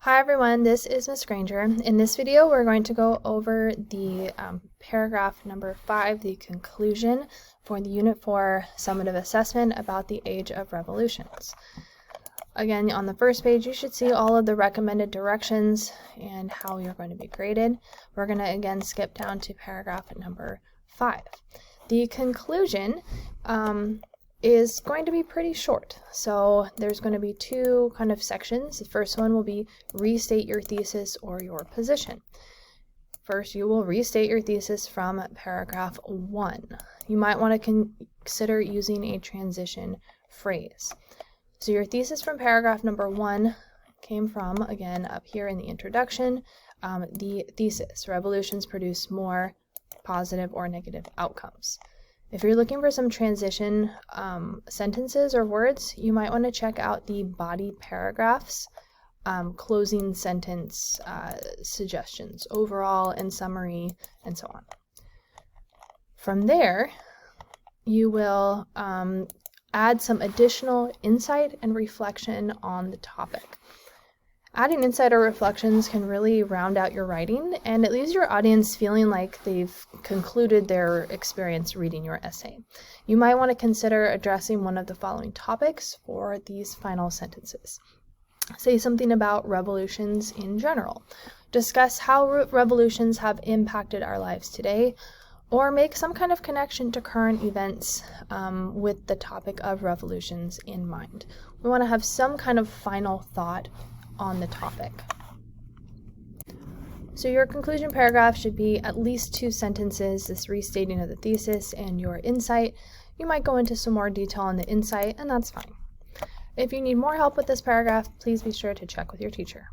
Hi everyone, this is Ms. Granger. In this video, we're going to go over the paragraph number 5, the conclusion for the Unit 4 summative assessment about the age of revolutions. Again, on the first page, you should see all of the recommended directions and how you're going to be graded. We're going to again skip down to paragraph number 5. The conclusion is going to be pretty short. So there's going to be two kind of sections. The first one will be restate your thesis or your position. First, you will restate your thesis from paragraph 1. You might want to consider using a transition phrase. So your thesis from paragraph number 1 came from, again, up here in the introduction, the thesis. Revolutions produce more positive or negative outcomes. If you're looking for some transition sentences or words, you might want to check out the body paragraphs, closing sentence suggestions, overall and summary, and so on. From there, you will add some additional insight and reflection on the topic. Adding insight or reflections can really round out your writing, and it leaves your audience feeling like they've concluded their experience reading your essay. You might want to consider addressing one of the following topics for these final sentences. Say something about revolutions in general. Discuss how revolutions have impacted our lives today, or make some kind of connection to current events with the topic of revolutions in mind. We want to have some kind of final thought on the topic. So your conclusion paragraph should be at least 2 sentences, this restating of the thesis and your insight. You might go into some more detail on the insight, and that's fine. If you need more help with this paragraph, please be sure to check with your teacher.